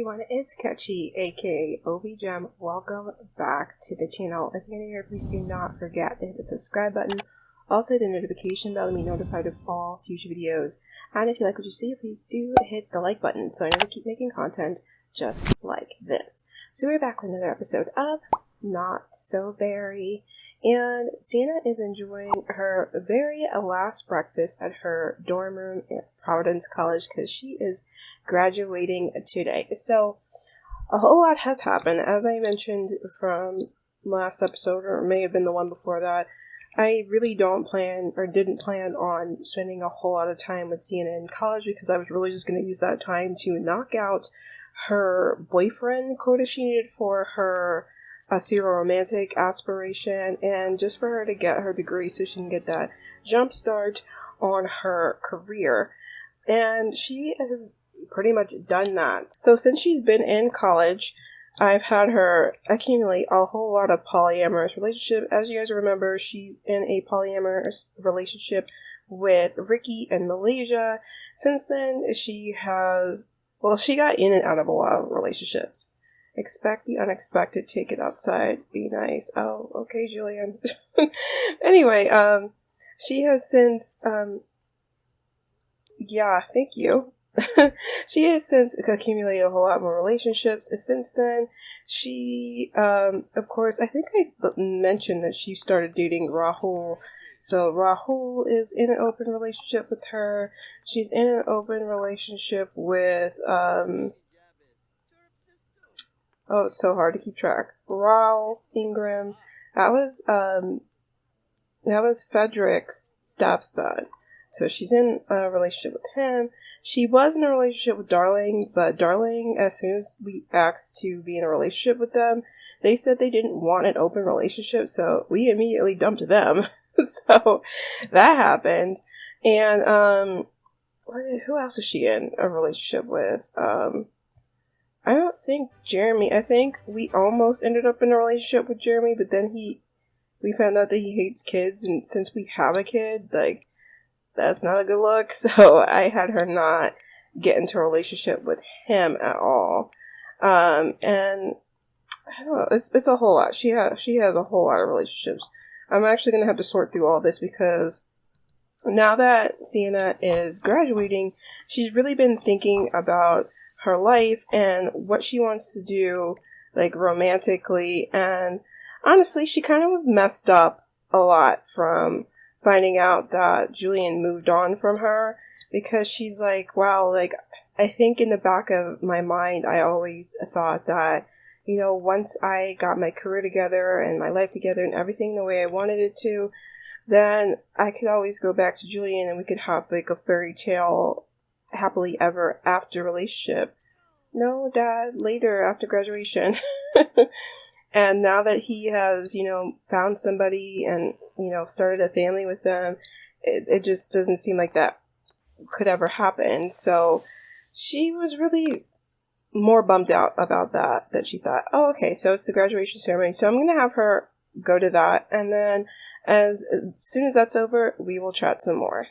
everyone, it's Catchy, aka OBiGem. Welcome back to the channel. If you're new here, please do not forget to hit the subscribe button. Also, the notification bell to be notified of all future videos. And if you like what you see, please do hit the like button so I know to keep making content just like this. So we're back with another episode of Not So Very. And Sienna is enjoying her very last breakfast at her dorm room at Providence College because she is graduating today. So a whole lot has happened. As I mentioned from last episode, or may have been the one before that, I really didn't plan on spending a whole lot of time with Sienna in college because I was really just going to use that time to knock out her boyfriend quota she needed for her serial romantic aspiration, and just for her to get her degree so she can get that jump start on her career. And she has pretty much done that. So since she's been in college, I've had her accumulate a whole lot of polyamorous relationship. As you guys remember, she's in a polyamorous relationship with Ricky in Malaysia. Since then, she got in and out of a lot of relationships. Expect the unexpected, take it outside, be nice. Oh, okay, Julian. Anyway, she has since, thank you. She has since accumulated a whole lot more relationships. Since then, she, of course, I think I mentioned that she started dating Rahul. So Rahul is in an open relationship with her. She's in an open relationship with, oh, it's so hard to keep track. Raul Ingram. That was Frederick's stepson. So she's in a relationship with him. She was in a relationship with Darling, but Darling, as soon as we asked to be in a relationship with them, they said they didn't want an open relationship, so we immediately dumped them. So that happened. And who else is she in a relationship with? I don't think Jeremy. I think we almost ended up in a relationship with Jeremy, but then we found out that he hates kids, and since we have a kid, like, that's not a good look, so I had her not get into a relationship with him at all. And I don't know, it's a whole lot. She has a whole lot of relationships. I'm actually going to have to sort through all this because now that Sienna is graduating, she's really been thinking about her life and what she wants to do, like, romantically. And honestly, she kind of was messed up a lot from finding out that Julian moved on from her, because she's like, wow, like, I think in the back of my mind, I always thought that, you know, once I got my career together and my life together and everything the way I wanted it to, then I could always go back to Julian and we could have, like, a fairy tale happily ever after relationship. No, Dad, later, after graduation. And now that he has, you know, found somebody and, you know, started a family with them, it just doesn't seem like that could ever happen. So she was really more bummed out about that she thought, oh, okay, so it's the graduation ceremony, so I'm going to have her go to that, and then as soon as that's over, we will chat some more.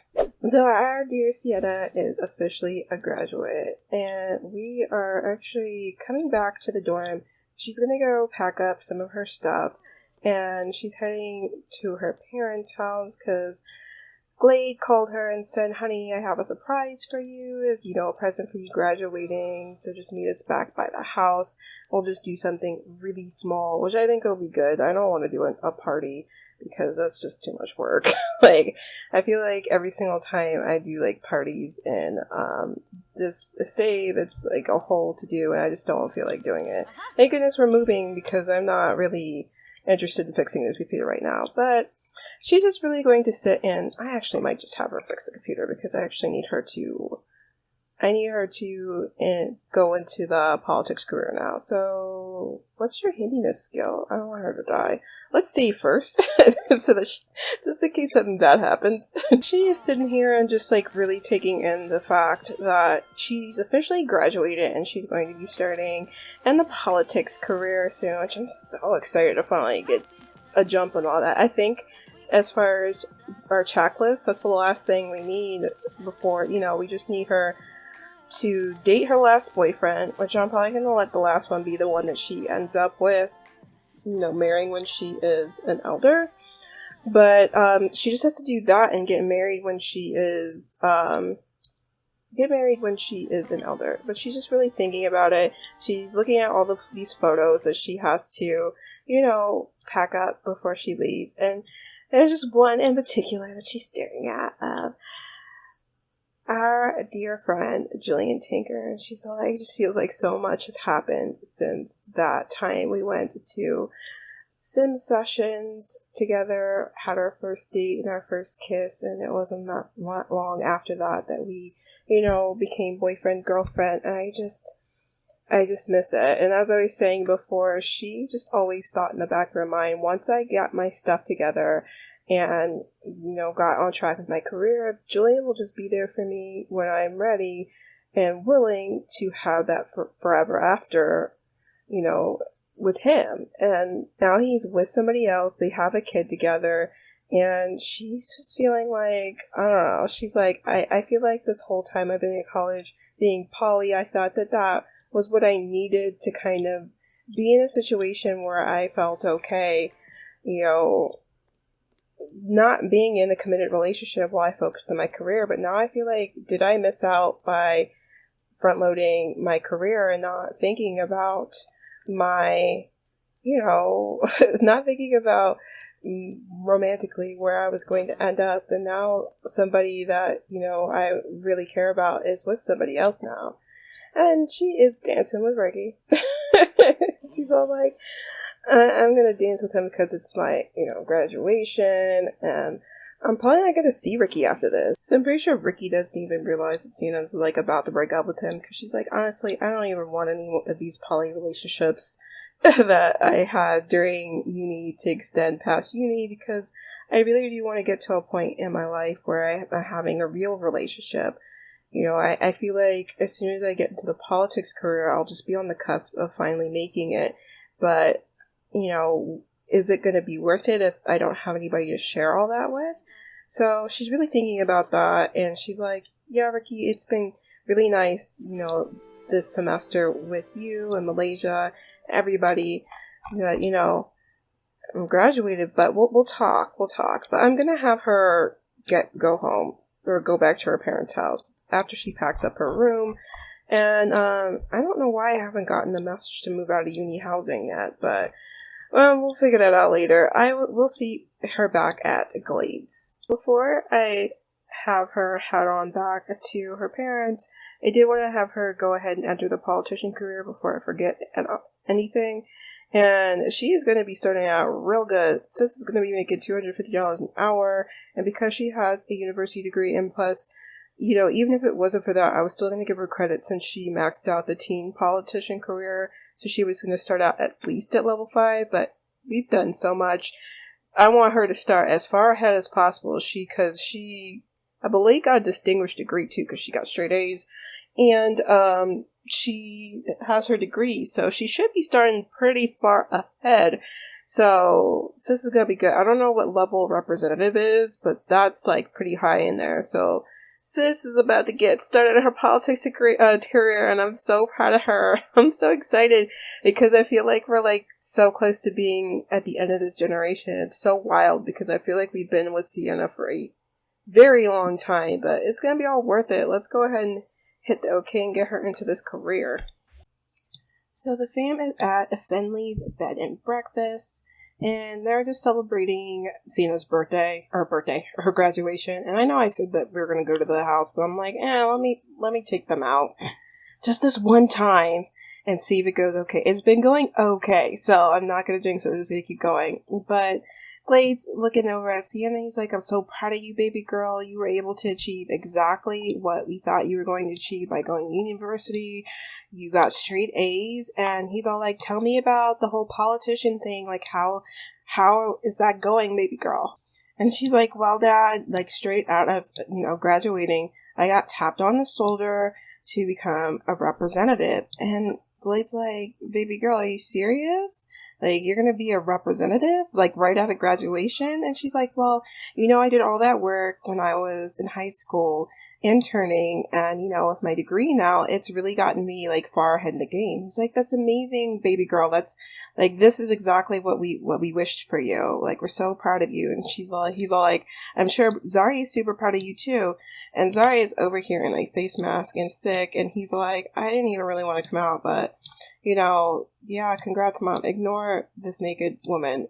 So our dear Sienna is officially a graduate, and we are actually coming back to the dorm. She's going to go pack up some of her stuff, and she's heading to her parents' house because Glade called her and said, honey, I have a surprise for you, as, you know, a present for you graduating, so just meet us back by the house. We'll just do something really small, which I think will be good. I don't want to do a party, because that's just too much work. Like, I feel like every single time I do, like, parties and this save, it's like a whole to do, and I just don't feel like doing it. Thank goodness we're moving, because I'm not really interested in fixing this computer right now. But she's just really going to sit in. I actually might just have her fix the computer, because I actually need her to go into the politics career now. So, what's your handiness skill? I don't want her to die. Let's see first, so that just in case something bad happens. She is sitting here and just, like, really taking in the fact that she's officially graduated and she's going to be starting in the politics career soon, which I'm so excited to finally get a jump on all that. I think as far as our checklist, that's the last thing we need before, you know, we just need her to date her last boyfriend, which I'm probably going to let the last one be the one that she ends up with, marrying when she is an elder. But she just has to do that and get married when she is an elder. But she's just really thinking about it. She's looking at all these photos that she has to, pack up before she leaves. And there's just one in particular that she's staring at of our dear friend Jillian Tinker. And she's like, it just feels like so much has happened since that time we went to sim sessions together, had our first date and our first kiss, and it wasn't that long after that we, became boyfriend, girlfriend, and I just miss it. And as I was saying before, she just always thought in the back of her mind, once I got my stuff together and, got on track with my career, Jillian will just be there for me when I'm ready and willing to have that forever after, with him. And now he's with somebody else. They have a kid together. And she's just feeling like, I don't know. She's like, I feel like this whole time I've been in college being poly, I thought that was what I needed to kind of be in a situation where I felt okay, not being in a committed relationship while I focused on my career. But now I feel like, did I miss out by front loading my career and not thinking about my, not thinking about romantically where I was going to end up. And now somebody that, I really care about is with somebody else now. And she is dancing with Ricky. She's all like, I'm going to dance with him because it's my, graduation. And I'm probably not going to see Ricky after this. So I'm pretty sure Ricky doesn't even realize that Sienna's like about to break up with him. Because she's like, honestly, I don't even want any of these poly relationships that I had during uni to extend past uni, because I really do want to get to a point in my life where I'm having a real relationship. I feel like as soon as I get into the politics career, I'll just be on the cusp of finally making it. But, is it going to be worth it if I don't have anybody to share all that with? So she's really thinking about that. And she's like, yeah, Ricky, it's been really nice, this semester with you in Malaysia. Everybody that, I'm graduated, but we'll talk. But I'm going to have her go home or go back to her parents' house after she packs up her room. And I don't know why I haven't gotten the message to move out of uni housing yet, but we'll figure that out later. We'll see her back at Glades. Before I have her head on back to her parents, I did want to have her go ahead and enter the politician career before I forget anything. And she is going to be starting out real good. Sis is going to be making $250 an hour. And because she has a university degree, and plus, even if it wasn't for that, I was still going to give her credit since she maxed out the teen politician career. So she was going to start out at least at level 5. But we've done so much. I want her to start as far ahead as possible. Because she, I believe, got a distinguished degree too, because she got straight A's. And she has her degree, so she should be starting pretty far ahead. So sis is gonna be good. I don't know what level representative is, but that's like pretty high in there. So sis is about to get started in her politics career, and I'm so proud of her. I'm so excited because I feel like we're like so close to being at the end of this generation. It's so wild because I feel like we've been with Sienna for a very long time, but it's gonna be all worth it. Let's go ahead and hit the okay and get her into this career. So the fam is at Fenley's bed and breakfast, and they're just celebrating Sienna's her graduation. And I know I said that we were going to go to the house, but I'm like, let me take them out just this one time and see if it goes okay. It's been going okay, so I'm not going to jinx it. I'm just going to keep going. But Glade's looking over at Sienna. He's like, I'm so proud of you, baby girl. You were able to achieve exactly what we thought you were going to achieve by going to university. You got straight A's. And he's all like, tell me about the whole politician thing. Like, how is that going, baby girl? And she's like, well, Dad, like straight out of, graduating, I got tapped on the shoulder to become a representative. And Glade's like, baby girl, are you serious? Like, you're going to be a representative, like, right out of graduation? And she's like, well, I did all that work when I was in high school, interning, and with my degree now, it's really gotten me like far ahead in the game. He's like, that's amazing, baby girl. That's like, this is exactly what we wished for you. Like, we're so proud of you. And he's all like, I'm sure Zari is super proud of you too. And Zari is over here in like face mask and sick, and he's like, I didn't even really want to come out, but yeah, congrats, mom. Ignore this naked woman.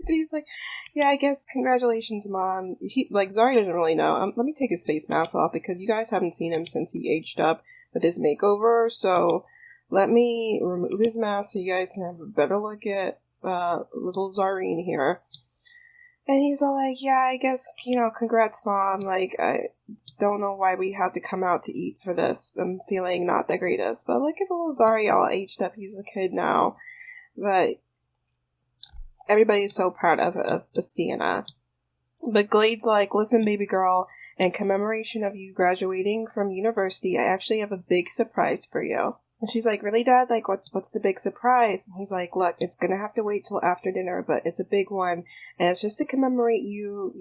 He's like, yeah, I guess congratulations, mom. He like Zari doesn't really know. Let me take his face mask off because you guys haven't seen him since he aged up with his makeover. So let me remove his mask so you guys can have a better look at little Zareen here. And he's all like, yeah, I guess, congrats, mom. Like, I don't know why we had to come out to eat for this. I'm feeling not the greatest. But look at little Zari all aged up. He's a kid now. But everybody's so proud of the Sienna. But Glade's like, listen, baby girl, in commemoration of you graduating from university, I actually have a big surprise for you. And she's like, really, Dad? Like, what's the big surprise? And he's like, look, it's going to have to wait till after dinner, but it's a big one. And it's just to commemorate you,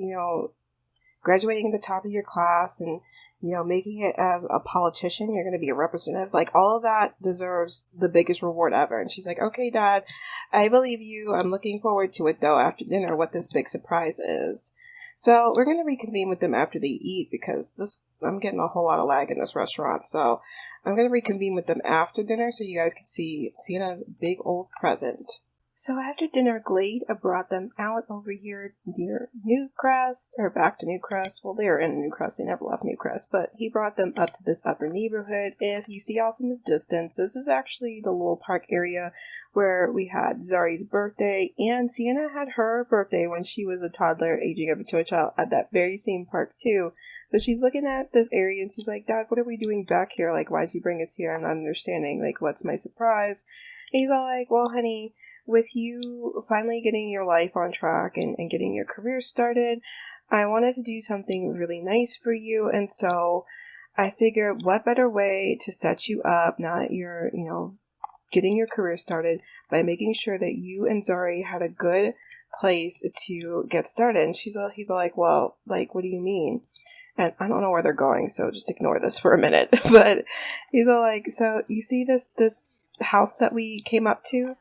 graduating at the top of your class and, making it as a politician. You're going to be a representative. Like, all of that deserves the biggest reward ever. And she's like, okay, Dad, I believe you. I'm looking forward to it, though, after dinner, what this big surprise is. So we're going to reconvene with them after they eat because I'm getting a whole lot of lag in this restaurant. So I'm going to reconvene with them after dinner so you guys can see Sienna's big old present. So after dinner, Glade brought them out over here near Newcrest, or back to Newcrest. Well, they were in Newcrest. They never left Newcrest, but he brought them up to this upper neighborhood. If you see off in the distance, this is actually the little park area where we had Zari's birthday, and Sienna had her birthday when she was a toddler, aging up into a child at that very same park too. So she's looking at this area and she's like, Dad, what are we doing back here? Like, why'd you bring us here? I'm not understanding. Like, what's my surprise? And he's all like, well, honey, with you finally getting your life on track and getting your career started, I wanted to do something really nice for you. And so I figured what better way to set you up now that you're, getting your career started by making sure that you and Zari had a good place to get started. And he's all like, well, like, what do you mean? And I don't know where they're going, so just ignore this for a minute. But he's all like, so you see this house that we came up to?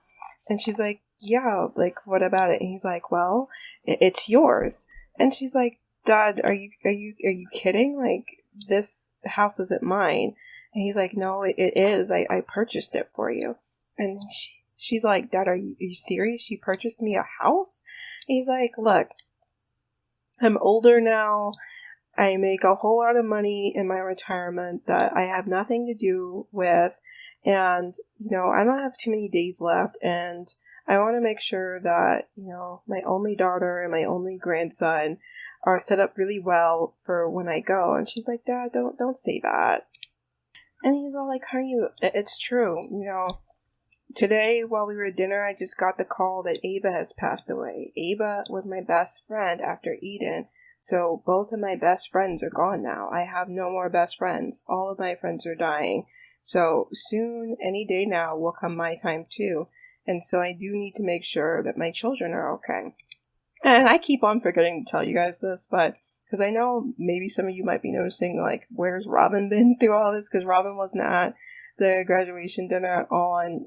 And she's like, yeah, like, what about it? And he's like, well, it's yours. And she's like, Dad, are you kidding? Like, this house isn't mine. And he's like, no, it is. I purchased it for you. And she's like, Dad, are you serious? You purchased me a house? And he's like, look, I'm older now. I make a whole lot of money in my retirement that I have nothing to do with. And, I don't have too many days left. And I want to make sure that, my only daughter and my only grandson are set up really well for when I go. And she's like, Dad, don't say that. And he's all like, honey, it's true. Today while we were at dinner, I just got the call that Ava has passed away. Ava was my best friend after Eden. So both of my best friends are gone now. I have no more best friends. All of my friends are dying. So soon, any day now, will come my time too. And so I do need to make sure that my children are okay. And I keep on forgetting to tell you guys this, but because I know maybe some of you might be noticing, like, where's Robin been through all this? Because Robin wasn't at the graduation dinner at all, and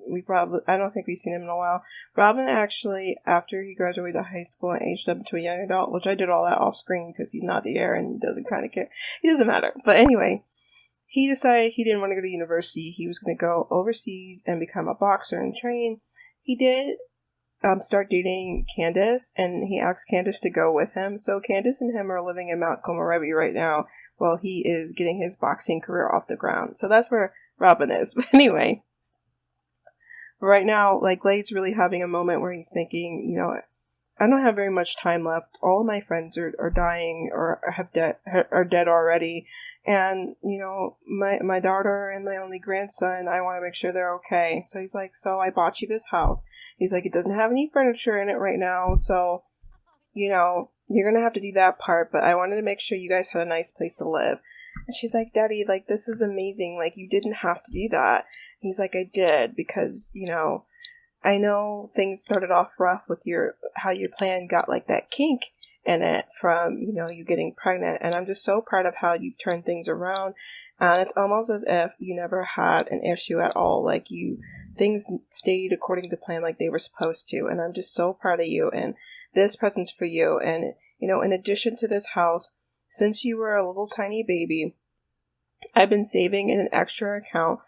I don't think we've seen him in a while. Robin actually, after he graduated high school and aged up into a young adult, which I did all that off screen because he's not the heir and he doesn't kind of care. He doesn't matter. But anyway, he decided he didn't want to go to university. He was going to go overseas and become a boxer and train. He did start dating Candace, and he asked Candace to go with him. So Candace and him are living in Mount Komorebi right now while he is getting his boxing career off the ground. So that's where Robin is. But anyway, right now, like, Glade's really having a moment where he's thinking, I don't have very much time left. All of my friends are dying or are dead already. And, my daughter and my only grandson, I want to make sure they're okay. So he's like, so I bought you this house. He's like, it doesn't have any furniture in it right now. So, you're going to have to do that part. But I wanted to make sure you guys had a nice place to live. And she's like, Daddy, like, this is amazing. Like, you didn't have to do that. He's like, I did because, I know things started off rough with how your plan got like that kink. in it from, you getting pregnant. And I'm just so proud of how you've turned things around. And it's almost as if you never had an issue at all. Like things stayed according to plan like they were supposed to. And I'm just so proud of you. And this present's for you. And, in addition to this house, since you were a little tiny baby, I've been saving in an extra account,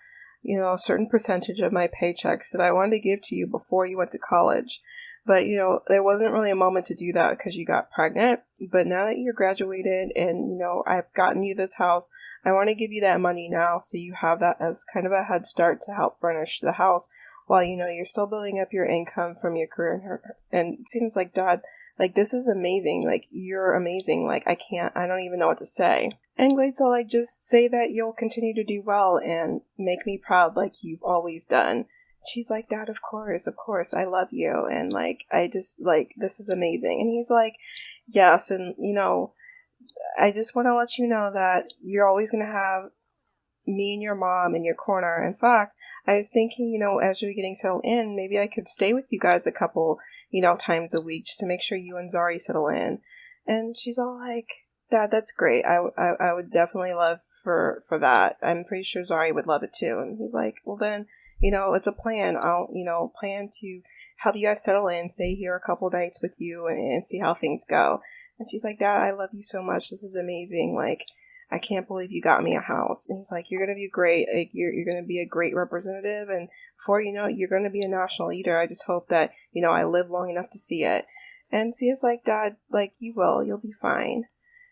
a certain percentage of my paychecks that I wanted to give to you before you went to college. But, there wasn't really a moment to do that because you got pregnant. But now that you're graduated and, I've gotten you this house, I want to give you that money now so you have that as kind of a head start to help furnish the house while, you're still building up your income from your career. And it seems like, Dad, like, this is amazing. Like, you're amazing. Like, I don't even know what to say. And Glade's all like, just say that you'll continue to do well and make me proud like you've always done. She's like, Dad, of course, I love you. And like, I just like, this is amazing. And he's like, yes. And, I just want to let you know that you're always going to have me and your mom in your corner. In fact, I was thinking, as you're getting settled in, maybe I could stay with you guys a couple, times a week just to make sure you and Zari settle in. And she's all like, Dad, that's great. I would definitely love for that. I'm pretty sure Zari would love it too. And he's like, well then, it's a plan. I'll, plan to help you guys settle in, stay here a couple nights with you and see how things go. And she's like, Dad, I love you so much. This is amazing. Like, I can't believe you got me a house. And he's like, you're going to be great. Like, you're going to be a great representative. And before you know it, you're going to be a national leader. I just hope that, I live long enough to see it. And Sia's like, Dad, like, you will. You'll be fine.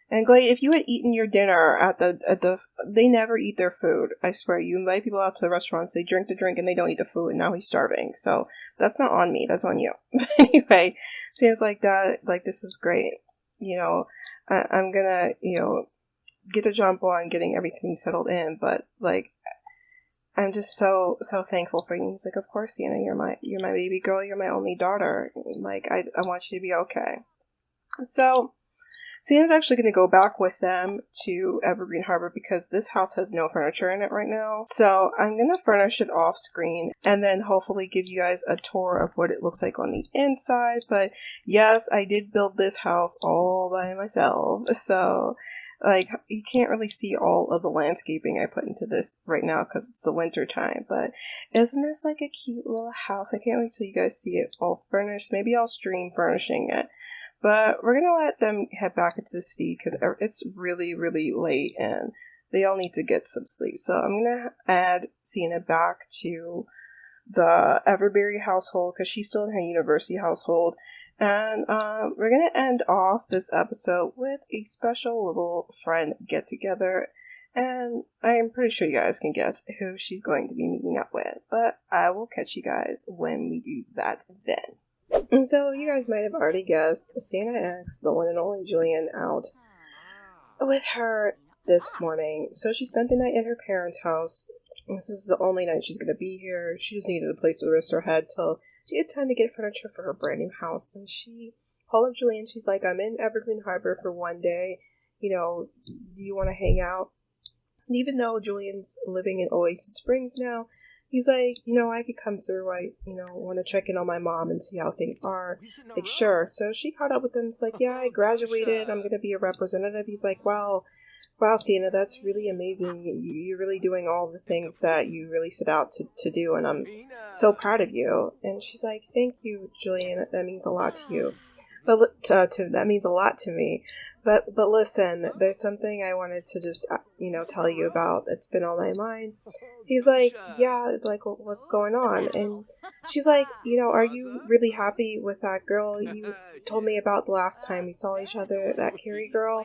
And Glade, if you had eaten your dinner at the, they never eat their food. I swear, you invite people out to restaurants, they drink the drink and they don't eat the food, and now he's starving. So that's not on me, that's on you. Anyway, Sienna's like, Dad, like, this is great. I'm gonna, get a jump on getting everything settled in, but like, I'm just so thankful for you. He's like, of course, Sienna, you're my baby girl, you're my only daughter. And like, I want you to be okay. So Sienna's actually going to go back with them to Evergreen Harbor because this house has no furniture in it right now. So I'm going to furnish it off screen and then hopefully give you guys a tour of what it looks like on the inside. But yes, I did build this house all by myself. So like, you can't really see all of the landscaping I put into this right now because it's the winter time. But isn't this like a cute little house? I can't wait till you guys see it all furnished. Maybe I'll stream furnishing it. But we're going to let them head back into the city because it's really, really late and they all need to get some sleep. So I'm going to add Sienna back to the Everberry household because she's still in her university household. And we're going to end off this episode with a special little friend get-together. And I'm pretty sure you guys can guess who she's going to be meeting up with. But I will catch you guys when we do that then. And so you guys might have already guessed, Sienna asked the one and only Julian out with her this morning. So she spent the night at her parents' house. This is the only night she's going to be here. She just needed a place to rest her head till she had time to get furniture for her brand new house. And she called up Julian. She's like, I'm in Evergreen Harbor for one day. Do you want to hang out? And even though Julian's living in Oasis Springs now, he's like, I could come through. I, want to check in on my mom and see how things are. Like, sure. So she caught up with him. It's like, yeah, I graduated. I'm going to be a representative. He's like, wow, Sienna, that's really amazing. You're really doing all the things that you really set out to do. And I'm so proud of you. And she's like, thank you, Julian. That means a lot to you. But that means a lot to me. But listen, there's something I wanted to just, tell you about that's been on my mind. He's like, yeah, like, what's going on? And she's like, are you really happy with that girl you told me about the last time we saw each other, that Carrie girl?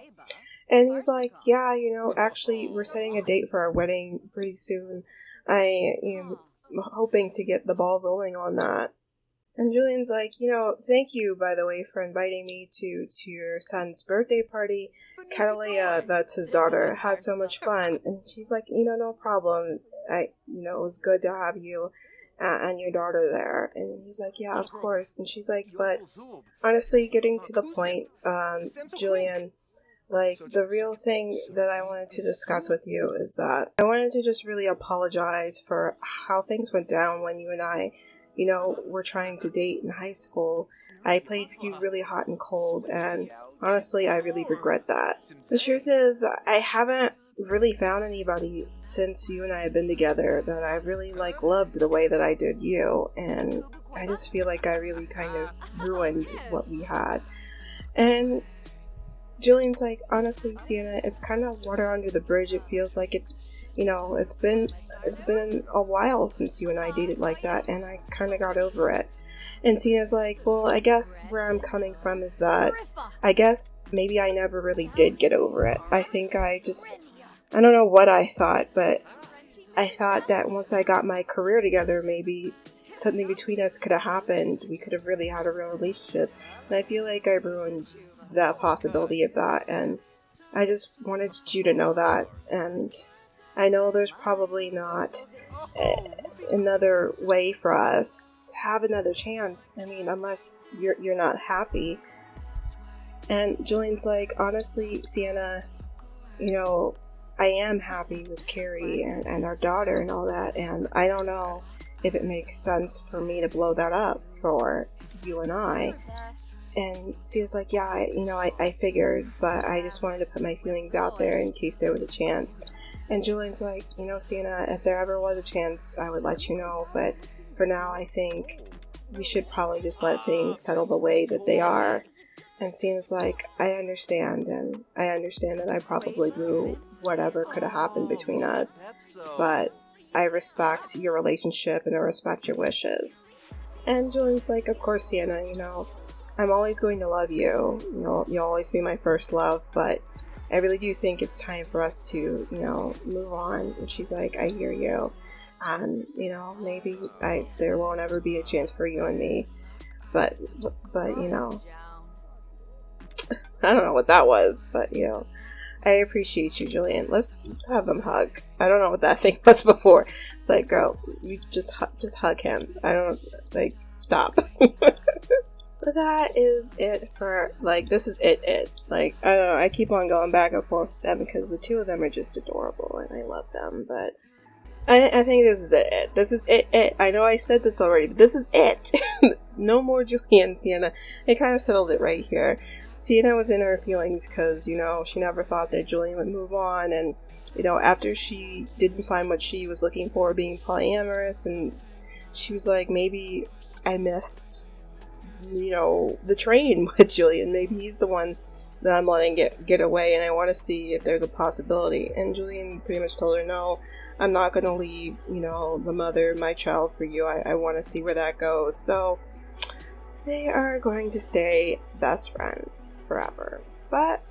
And he's like, yeah, actually, we're setting a date for our wedding pretty soon. I am hoping to get the ball rolling on that. And Julian's like, thank you, by the way, for inviting me to your son's birthday party. Catalea, that's his daughter, had so much fun. And she's like, no problem. It was good to have you and your daughter there. And he's like, yeah, of course. And she's like, but honestly, getting to the point, Julian, like, the real thing that I wanted to discuss with you is that I wanted to just really apologize for how things went down when you and I we're trying to date in high school. I played you really hot and cold, and honestly, I really regret that. The truth is, I haven't really found anybody since you and I have been together that I really loved the way that I did you, and I just feel like I really kind of ruined what we had. And Julian's like, honestly, Sienna, it's kind of water under the bridge. It feels like it's been a while since you and I dated like that, and I kind of got over it. And Sienna's like, well, I guess where I'm coming from is that I guess maybe I never really did get over it. I think I don't know what I thought, but I thought that once I got my career together, maybe something between us could have happened. We could have really had a real relationship. And I feel like I ruined the possibility of that. And I just wanted you to know that. And I know there's probably not another way for us to have another chance. I mean, unless you're not happy. And Julian's like, honestly, Sienna, I am happy with Carrie and our daughter and all that, and I don't know if it makes sense for me to blow that up for you and I. And Sienna's like, yeah, I figured, but I just wanted to put my feelings out there in case there was a chance. And Julian's like, Sienna, if there ever was a chance, I would let you know, but for now, I think we should probably just let things settle the way that they are. And Sienna's like, I understand that I probably blew whatever could have happened between us, but I respect your relationship and I respect your wishes. And Julian's like, of course, Sienna, I'm always going to love you. You'll always be my first love, but I really do think it's time for us to, move on. And she's like, I hear you. And, maybe there won't ever be a chance for you and me, but I don't know what that was, but I appreciate you, Julian. Let's have them hug. I don't know what that thing was before. It's like, girl, you just hug him. I don't stop. But that is it for this is it. I don't know. I keep on going back and forth with them because the two of them are just adorable and I love them. But I think this is it. This is it. I know I said this already, but this is it. No more Julian and Sienna. I kind of settled it right here. Sienna was in her feelings because, she never thought that Julian would move on. And, after she didn't find what she was looking for, being polyamorous, and she was like, maybe I missed, the train with Julian. Maybe he's the one that I'm letting get away, and I want to see if there's a possibility. And Julian pretty much told her, no, I'm not going to leave, the mother of my child for you. I want to see where that goes. So they are going to stay best friends forever. But,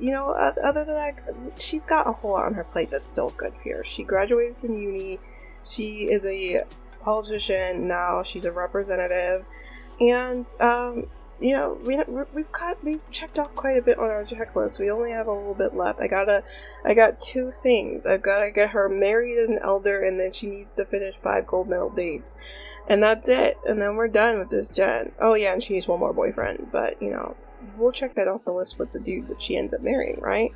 other than that, she's got a whole lot on her plate that's still good here. She graduated from uni. She is a politician now. She's a representative. And, we've checked off quite a bit on our checklist. We only have a little bit left. I got 2 things. I've got to get her married as an elder, and then she needs to finish 5 gold medal dates. And that's it. And then we're done with this gen. Oh yeah, and she needs one more boyfriend. But, we'll check that off the list with the dude that she ends up marrying, right?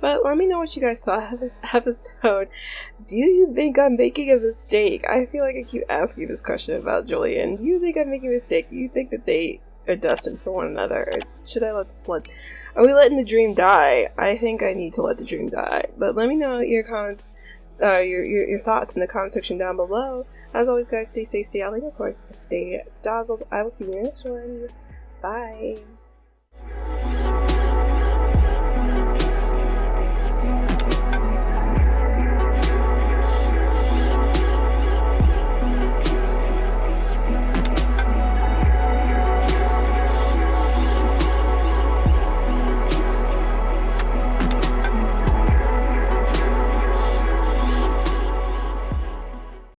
But let me know what you guys thought of this episode. Do you think I'm making a mistake? I feel like I keep asking this question about Julian. Do you think I'm making a mistake? Do you think that they are destined for one another? Should I are we letting the dream die? I think I need to let the dream die. But let me know your comments, your thoughts in the comment section down below. As always, guys, stay safe, stay healthy, and of course, stay dazzled. I will see you in the next one. Bye.